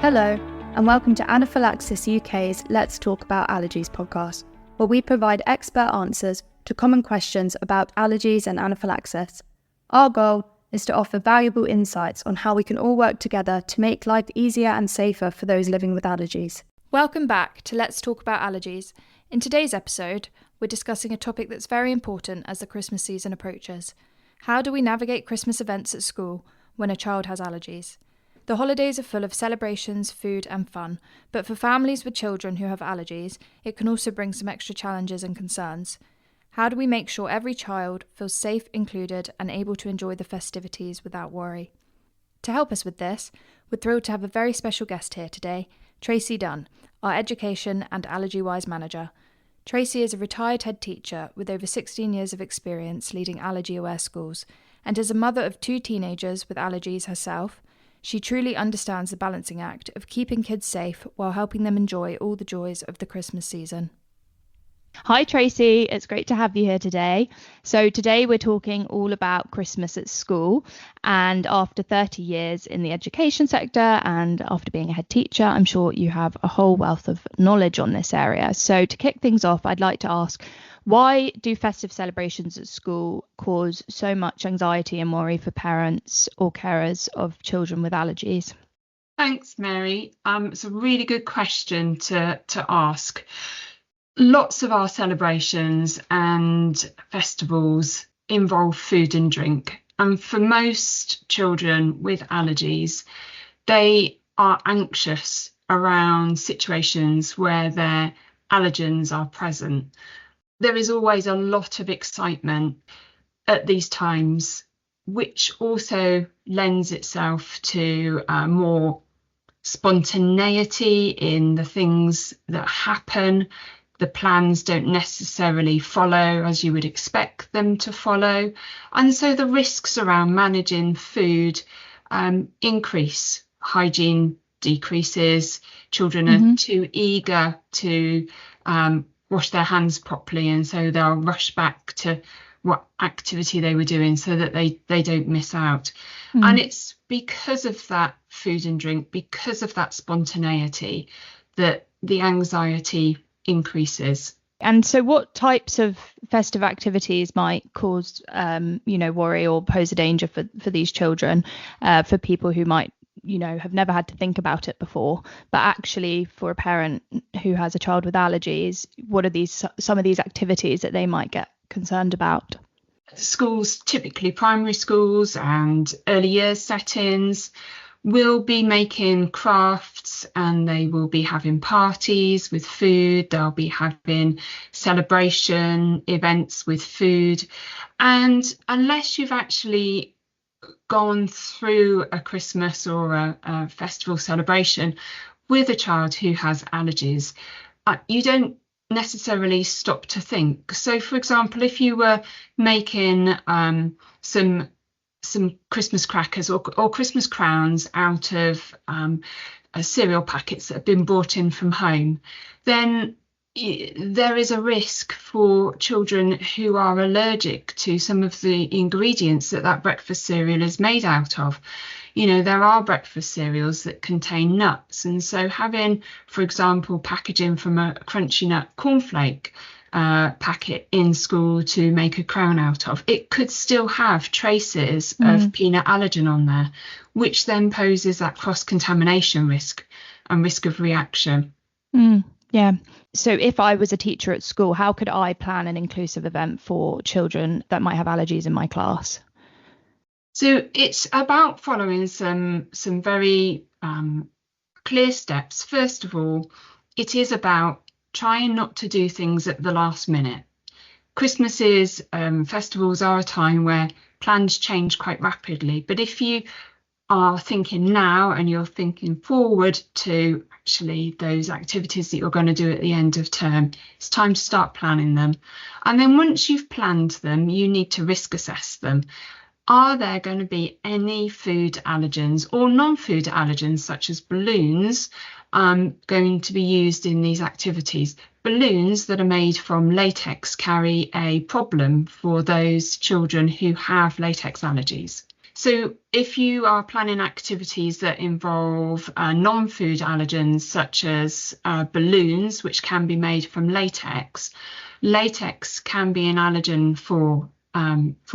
Hello, and welcome to Anaphylaxis UK's Let's Talk About Allergies podcast, where we provide expert answers to common questions about allergies and anaphylaxis. Our goal is to offer valuable insights on how we can all work together to make life easier and safer for those living with allergies. Welcome back to Let's Talk About Allergies. In today's episode, we're discussing a topic that's very important as the Christmas season approaches. How do we navigate Christmas events at school when a child has allergies? The holidays are full of celebrations, food and fun, but for families with children who have allergies, it can also bring some extra challenges and concerns. How do we make sure every child feels safe, included, and able to enjoy the festivities without worry? To help us with this, we're thrilled to have a very special guest here today, Tracey Dunn, our Education and AllergyWise Manager. Tracey is a retired head teacher with over 16 years of experience leading allergy-aware schools, and as a mother of 2 teenagers with allergies herself, she truly understands the balancing act of keeping kids safe while helping them enjoy all the joys of the Christmas season. Hi Tracey, it's great to have you here today. So today we're talking all about Christmas at school, and after 30 years in the education sector and after being a head teacher, I'm sure you have a whole wealth of knowledge on this area. So to kick things off, I'd like to ask, why do festive celebrations at school cause so much anxiety and worry for parents or carers of children with allergies? Thanks, Mary. It's a really good question to ask. Lots of our celebrations and festivals involve food and drink. And for most children with allergies, they are anxious around situations where their allergens are present. There is always a lot of excitement at these times, which also lends itself to more spontaneity in the things that happen. The plans don't necessarily follow as you would expect them to follow. And so the risks around managing food increase. Hygiene decreases. Children are too eager to wash their hands properly, and so they'll rush back to what activity they were doing so that they don't miss out. And it's because of that food and drink, because of that spontaneity, that the anxiety increases. And so what types of festive activities might cause worry or pose a danger for these children, for people who might have never had to think about it before, but actually for a parent who has a child with allergies, what are some of these activities that they might get concerned about? Schools, typically primary schools and early years settings, will be making crafts, and they will be having parties with food. They'll be having celebration events with food. And unless you've actually gone through a Christmas or a festival celebration with a child who has allergies, you don't necessarily stop to think. So, for example, if you were making some Christmas crackers or Christmas crowns out of cereal packets that have been brought in from home, then there is a risk for children who are allergic to some of the ingredients that breakfast cereal is made out of. There are breakfast cereals that contain nuts, and so having, for example, packaging from a crunchy nut cornflake packet in school to make a crown out of, it could still have traces of peanut allergen on there, which then poses that cross-contamination risk and risk of reaction. Yeah. So if I was a teacher at school, how could I plan an inclusive event for children that might have allergies in my class? So it's about following some very clear steps. First of all, it is about trying not to do things at the last minute. Christmases, festivals are a time where plans change quite rapidly. But if you are thinking now and you're thinking forward to actually those activities that you're going to do at the end of term, it's time to start planning them. And then once you've planned them, you need to risk assess them. Are there going to be any food allergens or non-food allergens, such as balloons, going to be used in these activities? Balloons that are made from latex carry a problem for those children who have latex allergies. So if you are planning activities that involve non-food allergens, such as balloons, which can be made from latex, latex can be an allergen for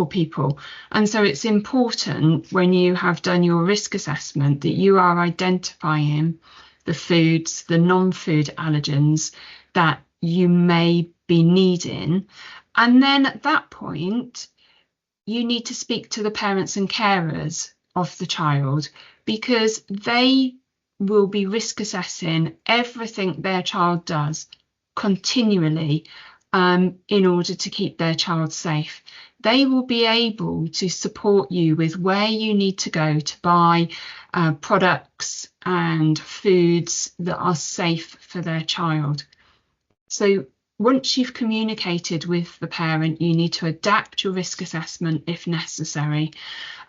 people. And so it's important, when you have done your risk assessment, that you are identifying the foods, the non-food allergens that you may be needing. And then at that point, you need to speak to the parents and carers of the child, because they will be risk assessing everything their child does continually in order to keep their child safe. They will be able to support you with where you need to go to buy products and foods that are safe for their child. So once you've communicated with the parent, you need to adapt your risk assessment if necessary.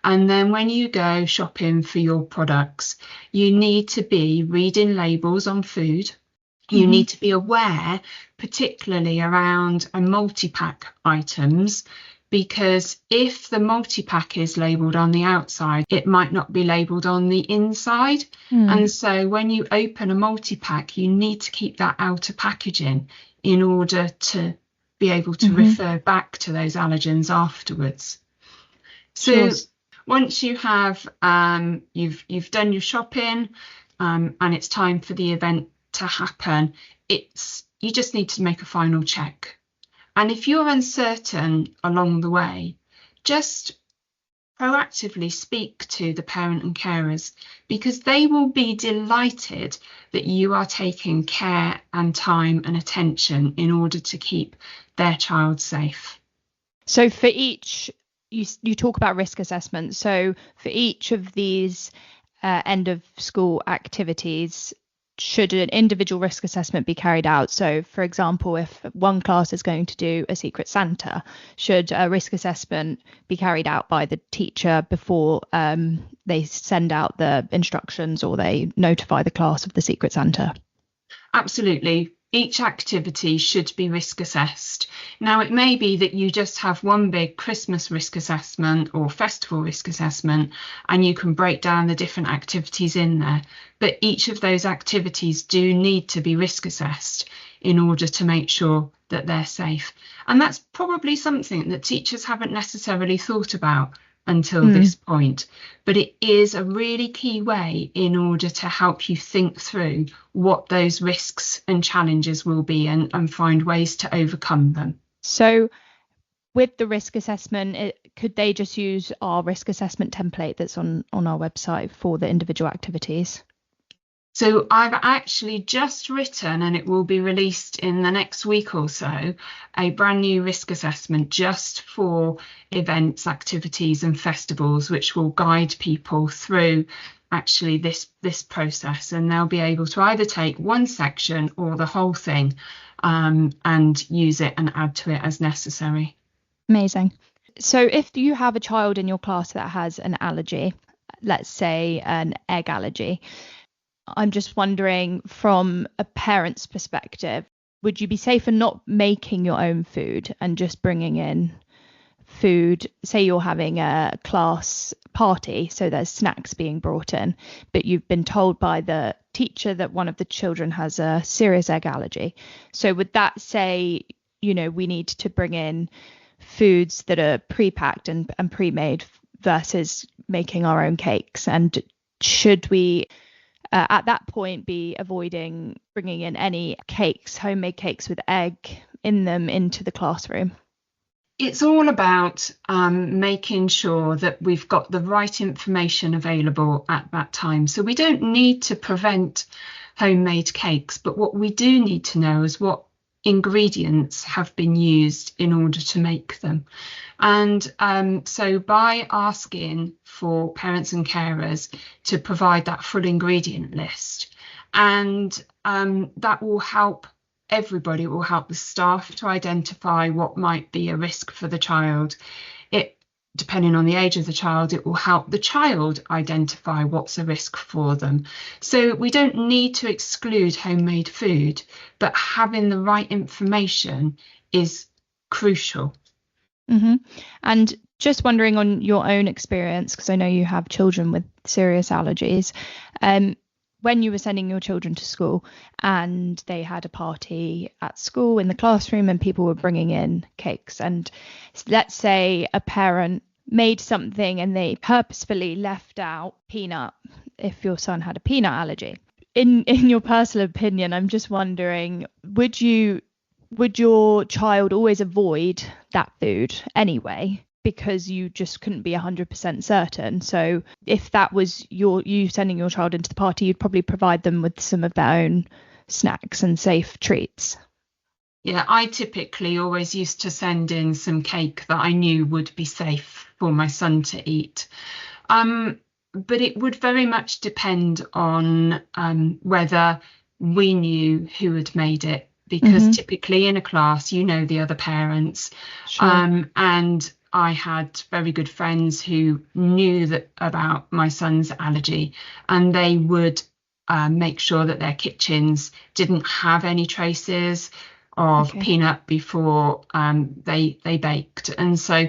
And then when you go shopping for your products, you need to be reading labels on food. You need to be aware, particularly around multi-pack items, because if the multi-pack is labelled on the outside, it might not be labelled on the inside. And so when you open a multi-pack, you need to keep that outer packaging in order to be able to refer back to those allergens afterwards. So once you have you've done your shopping and it's time for the event to happen, you just need to make a final check. And if you're uncertain along the way, just proactively speak to the parent and carers, because they will be delighted that you are taking care and time and attention in order to keep their child safe. So for each, you talk about risk assessment. So for each of these end of school activities, should an individual risk assessment be carried out? So, for example, if one class is going to do a Secret Santa, should a risk assessment be carried out by the teacher before they send out the instructions or they notify the class of the Secret Santa? Absolutely. Each activity should be risk assessed. Now, it may be that you just have one big Christmas risk assessment or festival risk assessment, and you can break down the different activities in there. But each of those activities do need to be risk assessed in order to make sure that they're safe. And that's probably something that teachers haven't necessarily thought about until this point, but it is a really key way in order to help you think through what those risks and challenges will be and find ways to overcome them. So with the risk assessment, could they just use our risk assessment template that's on our website for the individual activities? So I've actually just written, and it will be released in the next week or so, a brand new risk assessment just for events, activities and festivals, which will guide people through actually this process. And they'll be able to either take one section or the whole thing and use it and add to it as necessary. Amazing. So if you have a child in your class that has an allergy, let's say an egg allergy, I'm just wondering, from a parent's perspective, would you be safer not making your own food and just bringing in food? Say you're having a class party, so there's snacks being brought in, but you've been told by the teacher that one of the children has a serious egg allergy. So would that say, we need to bring in foods that are pre-packed and pre-made versus making our own cakes? And should we at that point be avoiding bringing in any cakes, homemade cakes with egg in them, into the classroom? It's all about making sure that we've got the right information available at that time. So we don't need to prevent homemade cakes, but what we do need to know is what ingredients have been used in order to make them. And so by asking for parents and carers to provide that full ingredient list, and that will help everybody. It will help the staff to identify what might be a risk for the child. Depending on the age of the child, it will help the child identify what's a risk for them. So we don't need to exclude homemade food, but having the right information is crucial. Mm-hmm. And just wondering on your own experience, because I know you have children with serious allergies, when you were sending your children to school and they had a party at school in the classroom and people were bringing in cakes, and let's say a parent made something and they purposefully left out peanut if your son had a peanut allergy. In your personal opinion, I'm just wondering, would your child always avoid that food anyway, because you just couldn't be 100% certain? So if that was you sending your child into the party, you'd probably provide them with some of their own snacks and safe treats. Yeah, I typically always used to send in some cake that I knew would be safe for my son to eat. But it would very much depend on whether we knew who had made it, because typically in a class, you know the other parents. Sure. And I had very good friends who knew that about my son's allergy, and they would make sure that their kitchens didn't have any traces of peanut before they baked. And so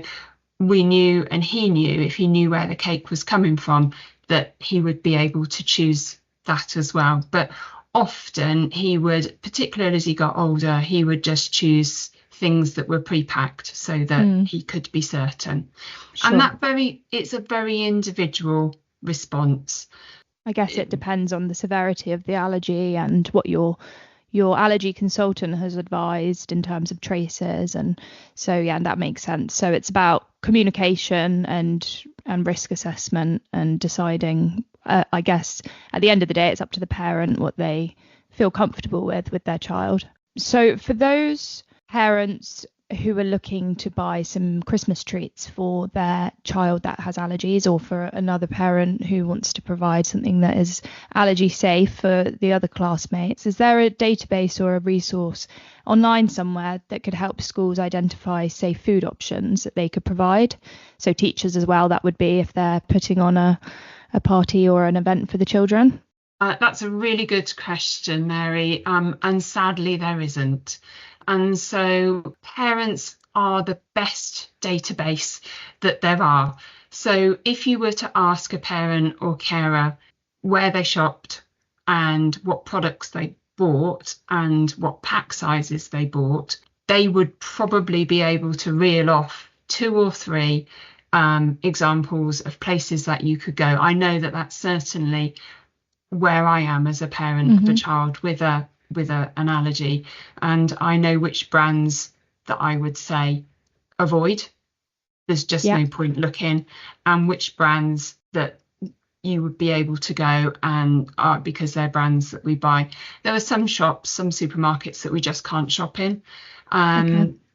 we knew, and he knew, if he knew where the cake was coming from, that he would be able to choose that as well. But often he would, particularly as he got older, he would just choose things that were pre-packed so that he could be certain. Sure. And it's a very individual response. I guess it depends on the severity of the allergy and what your allergy consultant has advised in terms of traces. And so that makes sense. So it's about communication and risk assessment and deciding, I guess at the end of the day, it's up to the parent what they feel comfortable with their child. So for those parents who are looking to buy some Christmas treats for their child that has allergies, or for another parent who wants to provide something that is allergy safe for the other classmates, is there a database or a resource online somewhere that could help schools identify safe food options that they could provide? So teachers as well, that would be, if they're putting on a party or an event for the children. That's a really good question, Mary. And sadly, there isn't. And so parents are the best database that there are. So if you were to ask a parent or carer where they shopped and what products they bought and what pack sizes they bought, they would probably be able to reel off 2 or 3 examples of places that you could go. I know that that's certainly where I am as a parent of a child with an allergy, and I know which brands that I would say avoid. There's just no point looking, and which brands that you would be able to go and because they're brands that we buy. There are some shops, some supermarkets that we just can't shop in,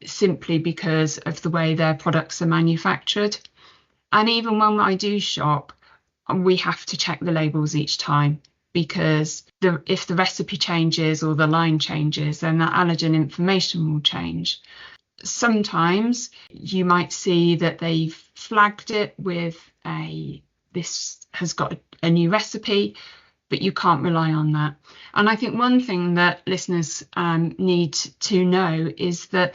simply because of the way their products are manufactured. And even when I do shop, we have to check the labels each time, because if the recipe changes or the line changes, then the allergen information will change. Sometimes you might see that they've flagged it with this has got a new recipe, but you can't rely on that. And I think one thing that listeners need to know is that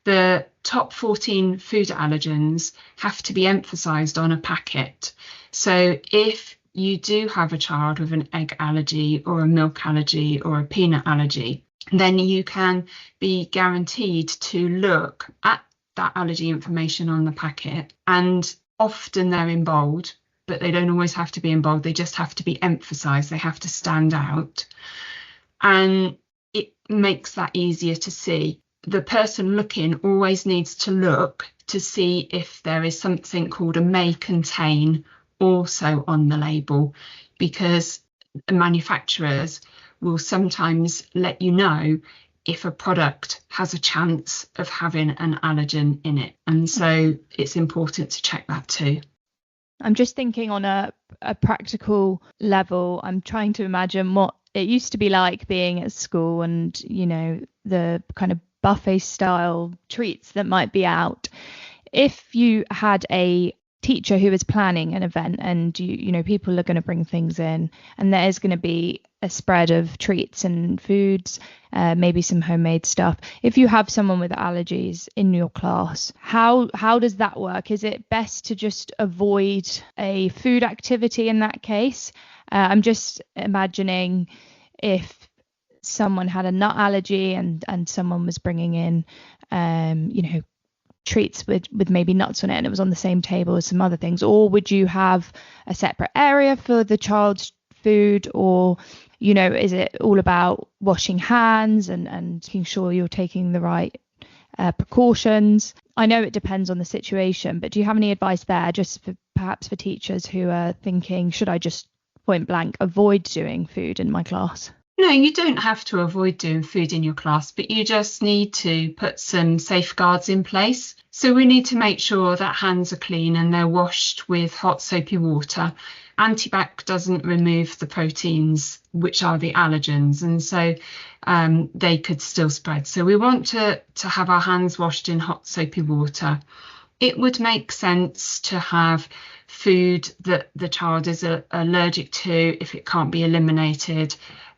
the top 14 food allergens have to be emphasised on a packet. So if you do have a child with an egg allergy or a milk allergy or a peanut allergy, then you can be guaranteed to look at that allergy information on the packet. And often they're in bold, but they don't always have to be in bold. They just have to be emphasised. They have to stand out. And it makes that easier to see. The person looking always needs to look to see if there is something called a may contain also on the label, because manufacturers will sometimes let you know if a product has a chance of having an allergen in it. And so it's important to check that too. I'm just thinking on a practical level. I'm trying to imagine what it used to be like being at school, and, you know, the kind of buffet style treats that might be out. If you had a teacher who is planning an event, and you know people are going to bring things in, and there is going to be a spread of treats and foods, maybe some homemade stuff. If you have someone with allergies in your class, how does that work? Is it best to just avoid a food activity in that case? I'm just imagining if someone had a nut allergy and someone was bringing in treats with maybe nuts on it, and it was on the same table as some other things, or would you have a separate area for the child's food, or is it all about washing hands and making sure you're taking the right precautions? I know it depends on the situation, but do you have any advice there, just perhaps for teachers who are thinking, should I just point blank avoid doing food in my class? No, you don't have to avoid doing food in your class, but you just need to put some safeguards in place. So we need to make sure that hands are clean and they're washed with hot soapy water. Antibac doesn't remove the proteins, which are the allergens, and so they could still spread. So we want to have our hands washed in hot soapy water. It would make sense to have food that the child is allergic to, if it can't be eliminated,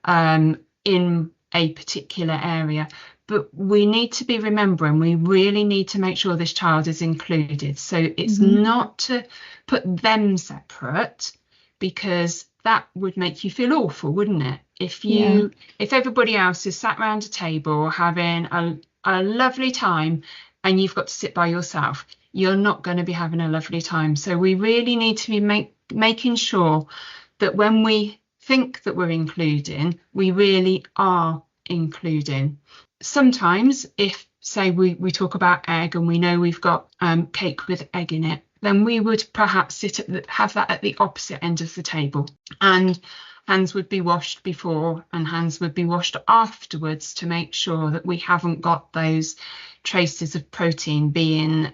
in a particular area. But we need to be remembering, we really need to make sure this child is included. So it's not to put them separate, because that would make you feel awful, wouldn't it? If everybody else is sat around a table having a lovely time and you've got to sit by yourself, you're not going to be having a lovely time. So we really need to be making sure that when we think that we're including, we really are including. Sometimes if, say, we talk about egg and we know we've got cake with egg in it, then we would perhaps have that at the opposite end of the table, and hands would be washed before and hands would be washed afterwards to make sure that we haven't got those traces of protein being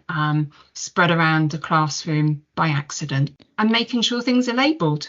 spread around the classroom by accident, and making sure things are labelled.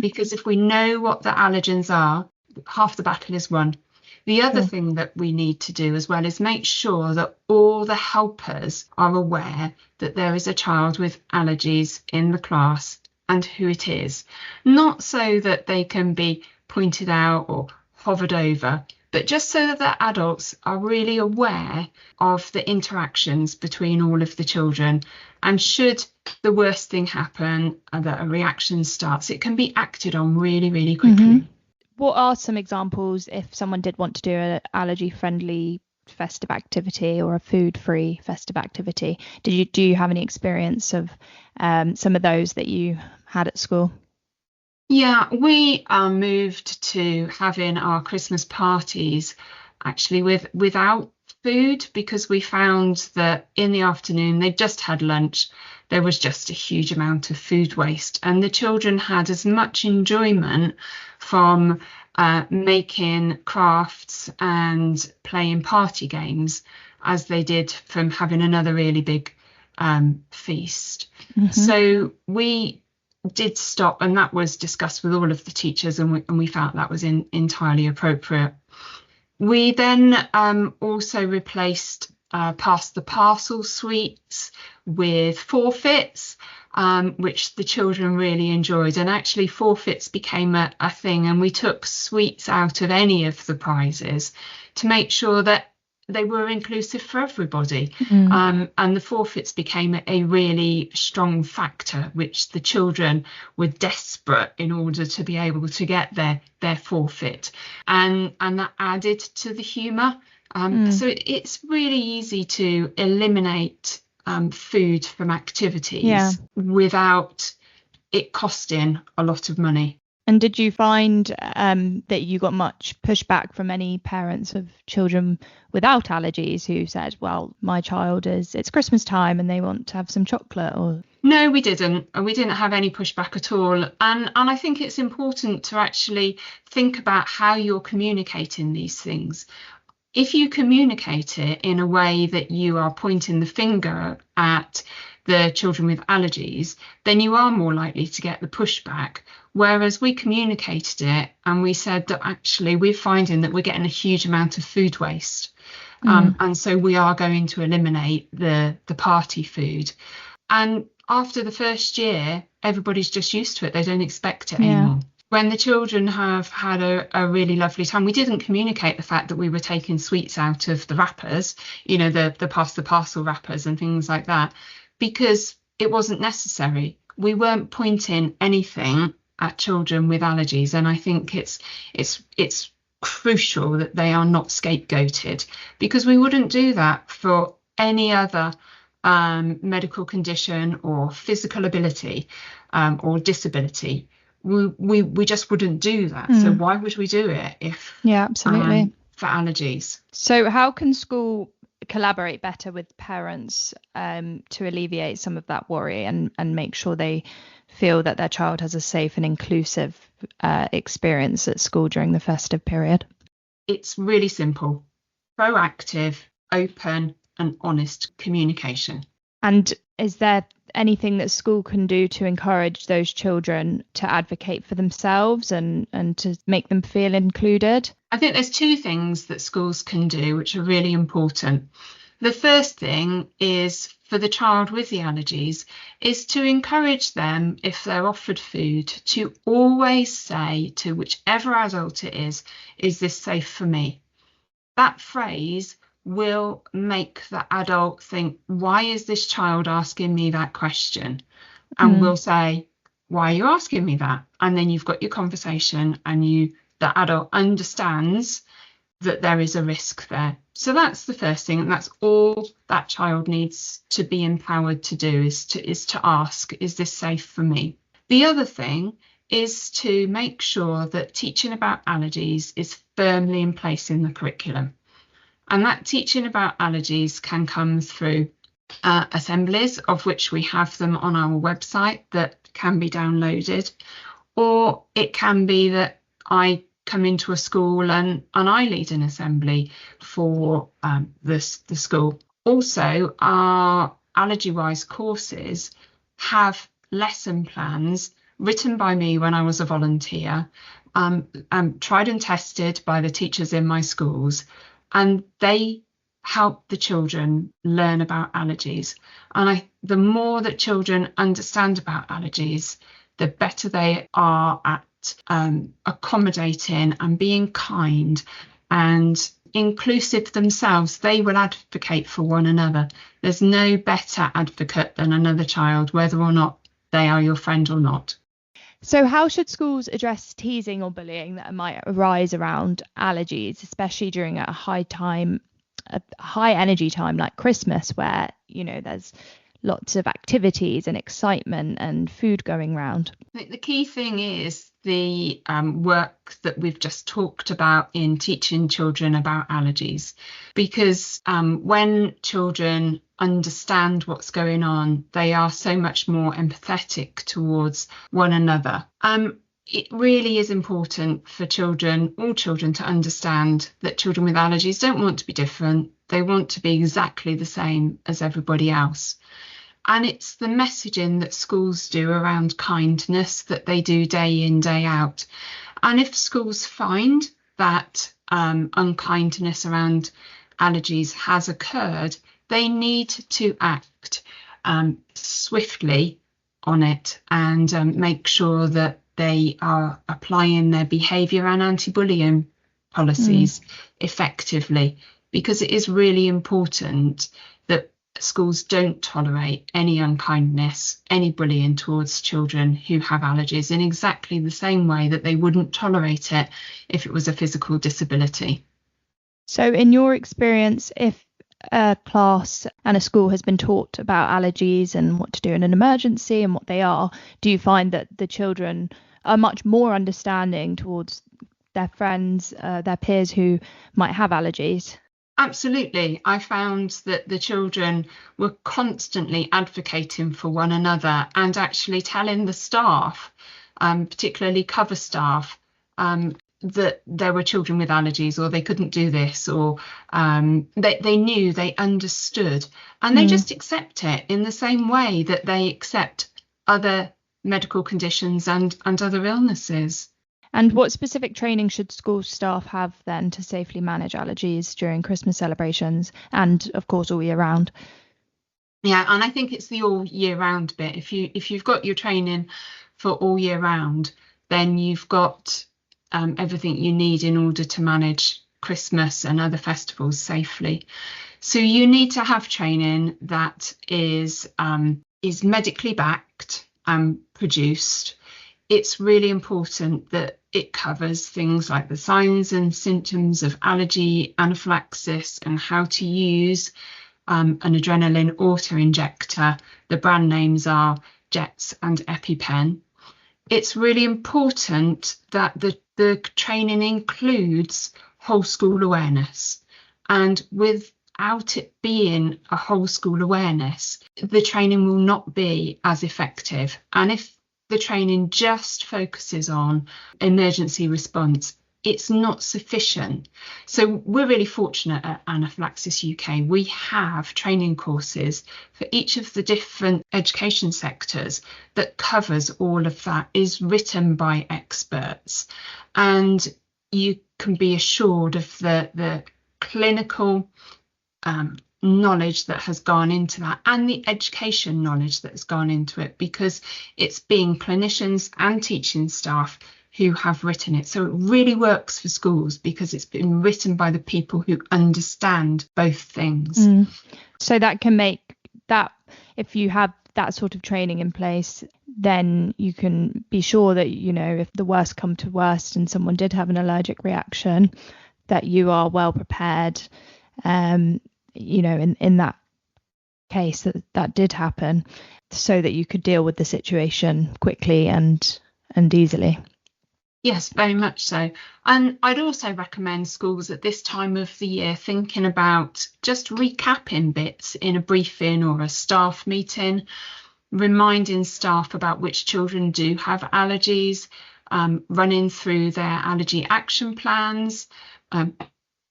Because if we know what the allergens are, half the battle is won. The other thing that we need to do as well is make sure that all the helpers are aware that there is a child with allergies in the class and who it is. Not so that they can be pointed out or hovered over, but just so that the adults are really aware of the interactions between all of the children. And should the worst thing happen, that a reaction starts, it can be acted on really, really quickly. What are some examples if someone did want to do an allergy-friendly festive activity or a food-free festive activity? Do you have any experience of some of those that you had at school? Yeah, we moved to having our Christmas parties actually without food, because we found that in the afternoon they just had lunch. There was just a huge amount of food waste, and the children had as much enjoyment from making crafts and playing party games as they did from having another really big feast. So we did stop, and that was discussed with all of the teachers, and we felt that was entirely appropriate. We then also replaced past the parcel sweets with forfeits, which the children really enjoyed, and actually forfeits became a thing, and we took sweets out of any of the prizes to make sure that they were inclusive for everybody. And the forfeits became a really strong factor, which the children were desperate in order to be able to get their forfeit, and that added to the humour. So it's really easy to eliminate food from activities without it costing a lot of money. And did you find that you got much pushback from any parents of children without allergies who said, well, my child it's Christmas time and they want to have some chocolate? Or No, we didn't. We didn't have any pushback at all. And I think it's important to actually think about how you're communicating these things. If you communicate it in a way that you are pointing the finger at the children with allergies, then you are more likely to get the pushback. Whereas we communicated it and we said that actually we're finding that we're getting a huge amount of food waste. And so we are going to eliminate the party food. And after the first year, everybody's just used to it. They don't expect it anymore. When the children have had a really lovely time, we didn't communicate the fact that we were taking sweets out of the wrappers, the pass the parcel wrappers and things like that, because it wasn't necessary. We weren't pointing anything at children with allergies, and I think it's crucial that they are not scapegoated, because we wouldn't do that for any other medical condition or physical ability or disability. We just wouldn't do that. So why would we do it if absolutely for allergies? So how can school collaborate better with parents to alleviate some of that worry and make sure they feel that their child has a safe and inclusive experience at school during the festive period? It's really simple: proactive, open and honest communication. And is there anything that school can do to encourage those children to advocate for themselves and to make them feel included? I think there's two things that schools can do which are really important. The first thing is, for the child with the allergies, is to encourage them, if they're offered food, to always say to whichever adult it is this safe for me? That phrase will make the adult think, why is this child asking me that question? And we'll say, why are you asking me that? And then you've got your conversation, and the adult understands that there is a risk there. So that's the first thing, and that's all that child needs to be empowered to do, is to ask, is this safe for me? The other thing is to make sure that teaching about allergies is firmly in place in the curriculum. And that teaching about allergies can come through assemblies, of which we have them on our website that can be downloaded, or it can be that I come into a school and I lead an assembly for the school. Also, our AllergyWise courses have lesson plans written by me when I was a volunteer, tried and tested by the teachers in my schools, and they help the children learn about allergies. And the more that children understand about allergies, the better they are at accommodating and being kind and inclusive themselves. They will advocate for one another. There's no better advocate than another child, whether or not they are your friend or not. So how should schools address teasing or bullying that might arise around allergies, especially during a high energy time like Christmas, where, there's lots of activities and excitement and food going round? The key thing is the work that we've just talked about in teaching children about allergies, because when children understand what's going on, they are so much more empathetic towards one another. It really is important for all children to understand that children with allergies don't want to be different. They want to be exactly the same as everybody else. And it's the messaging that schools do around kindness that they do day in, day out. And if schools find that unkindness around allergies has occurred, they need to act swiftly on it and make sure that they are applying their behaviour and anti-bullying policies effectively, because it is really important that schools don't tolerate any unkindness, any bullying towards children who have allergies, in exactly the same way that they wouldn't tolerate it if it was a physical disability. So in your experience, if a class and a school has been taught about allergies and what to do in an emergency and what they are, do you find that the children are much more understanding towards their friends, their peers who might have allergies? Absolutely. I found that the children were constantly advocating for one another and actually telling the staff, particularly cover staff, that there were children with allergies, or they couldn't do this, or they knew, they understood, and they just accept it in the same way that they accept other medical conditions and other illnesses. And what specific training should school staff have then to safely manage allergies during Christmas celebrations and, of course, all year round? Yeah, and I think it's the all year round bit. If you've got your training for all year round, then you've got everything you need in order to manage Christmas and other festivals safely. So you need to have training that is medically backed and produced. It's really important that it covers things like the signs and symptoms of allergy, anaphylaxis, and how to use an adrenaline auto-injector. The brand names are Jets and EpiPen. It's really important that the training includes whole school awareness. And without it being a whole school awareness, the training will not be as effective. And if the training just focuses on emergency response, it's not sufficient. So we're really fortunate at Anaphylaxis UK. We have training courses for each of the different education sectors that covers all of that, is written by experts. And you can be assured of the clinical knowledge that has gone into that, and the education knowledge that has gone into it, because it's being clinicians and teaching staff who have written it. So it really works for schools because it's been written by the people who understand both things. So that can make that, if you have that sort of training in place, then you can be sure that, you know, if the worst come to worst and someone did have an allergic reaction, that you are well prepared, you know, in that case that did happen, so that you could deal with the situation quickly and easily. Yes, very much so. And I'd also recommend schools at this time of the year thinking about just recapping bits in a briefing or a staff meeting, reminding staff about which children do have allergies, running through their allergy action plans.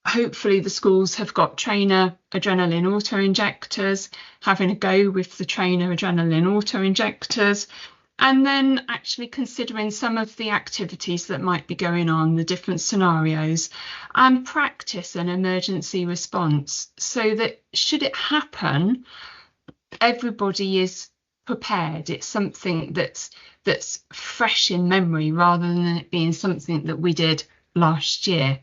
Hopefully the schools have got trainer adrenaline auto-injectors, having a go with the trainer adrenaline auto-injectors, and then actually considering some of the activities that might be going on, the different scenarios, and practice an emergency response so that should it happen, everybody is prepared. It's something that's fresh in memory rather than it being something that we did last year.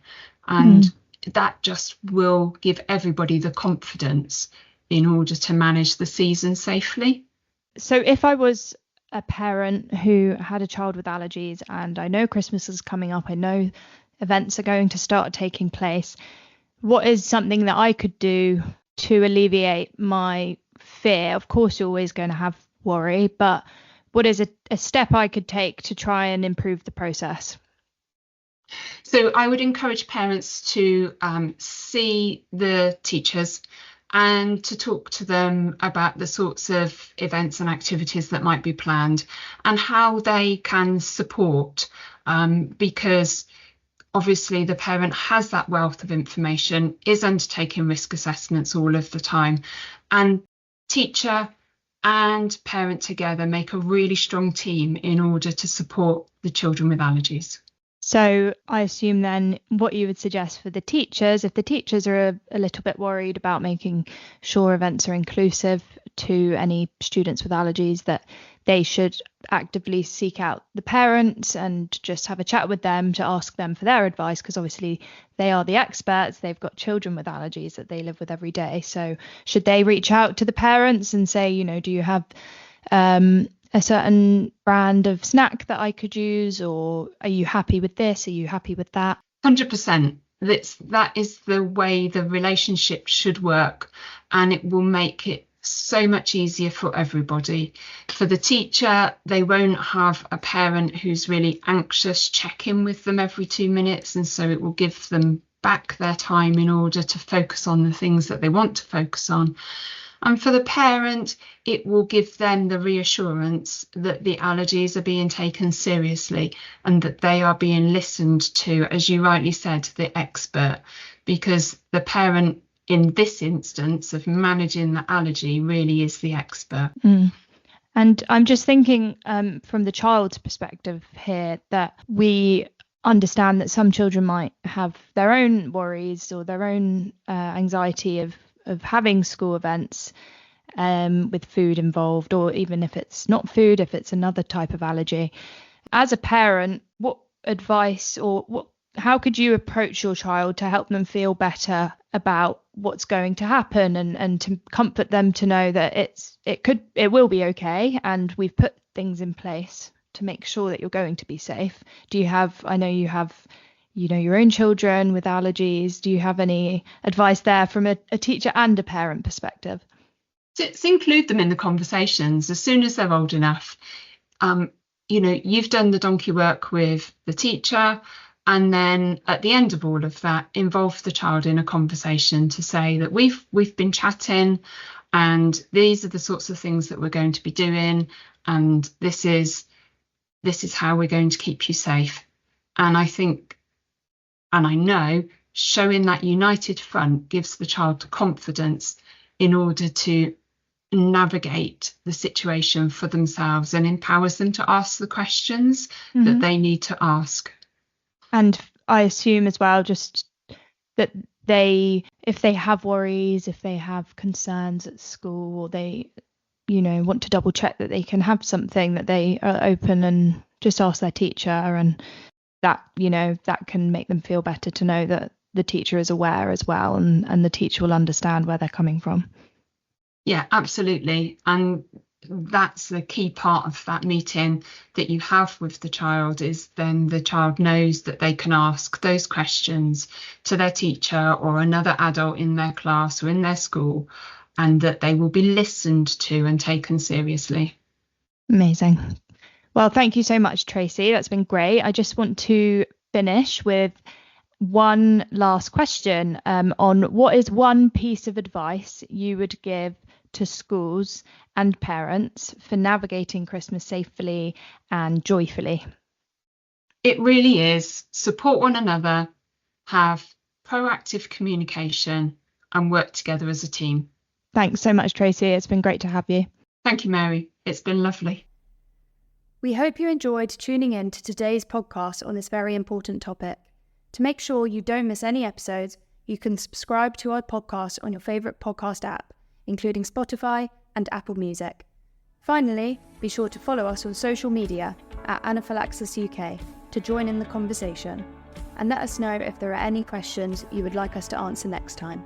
And that just will give everybody the confidence in order to manage the season safely. So if I was a parent who had a child with allergies, and I know Christmas is coming up, I know events are going to start taking place, what is something that I could do to alleviate my fear? Of course, you're always going to have worry, but what is a step I could take to try and improve the process? So I would encourage parents to see the teachers and to talk to them about the sorts of events and activities that might be planned and how they can support, because obviously the parent has that wealth of information, is undertaking risk assessments all of the time, and teacher and parent together make a really strong team in order to support the children with allergies. So I assume then what you would suggest for the teachers, if the teachers are a little bit worried about making sure events are inclusive to any students with allergies, that they should actively seek out the parents and just have a chat with them to ask them for their advice, because obviously they are the experts. They've got children with allergies that they live with every day. So should they reach out to the parents and say, you know, do you have a certain brand of snack that I could use, or are you happy with this? Are you happy with that? 100%. That is the way the relationship should work, and it will make it so much easier for everybody. For the teacher, they won't have a parent who's really anxious check in with them every 2 minutes, and so it will give them back their time in order to focus on the things that they want to focus on. And for the parent, it will give them the reassurance that the allergies are being taken seriously and that they are being listened to, as you rightly said, the expert, because the parent in this instance of managing the allergy really is the expert. And I'm just thinking from the child's perspective here, that we understand that some children might have their own worries or their own anxiety of having school events, with food involved, or even if it's not food, if it's another type of allergy. As a parent, what advice how could you approach your child to help them feel better about what's going to happen, and to comfort them to know that it will be okay, and we've put things in place to make sure that you're going to be safe? I know you have your own children with allergies. Do you have any advice there from a teacher and a parent perspective? To include them in the conversations as soon as they're old enough. You've done the donkey work with the teacher, and then at the end of all of that, involve the child in a conversation to say that we've been chatting, and these are the sorts of things that we're going to be doing, and this is how we're going to keep you safe. And I think, and I know, showing that united front gives the child the confidence in order to navigate the situation for themselves, and empowers them to ask the questions that they need to ask. And I assume as well, just that if they have worries, if they have concerns at school, or they want to double check that they can have something, that they are open and just ask their teacher, and that that can make them feel better to know that the teacher is aware as well, and the teacher will understand where they're coming from. Yeah, absolutely. And that's the key part of that meeting that you have with the child, is then the child knows that they can ask those questions to their teacher or another adult in their class or in their school, and that they will be listened to and taken seriously. Amazing. Well, thank you so much, Tracey. That's been great. I just want to finish with one last question on what is one piece of advice you would give to schools and parents for navigating Christmas safely and joyfully? It really is support one another, have proactive communication, and work together as a team. Thanks so much, Tracey. It's been great to have you. Thank you, Mary. It's been lovely. We hope you enjoyed tuning in to today's podcast on this very important topic. To make sure you don't miss any episodes, you can subscribe to our podcast on your favourite podcast app, including Spotify and Apple Music. Finally, be sure to follow us on social media at Anaphylaxis UK to join in the conversation, and let us know if there are any questions you would like us to answer next time.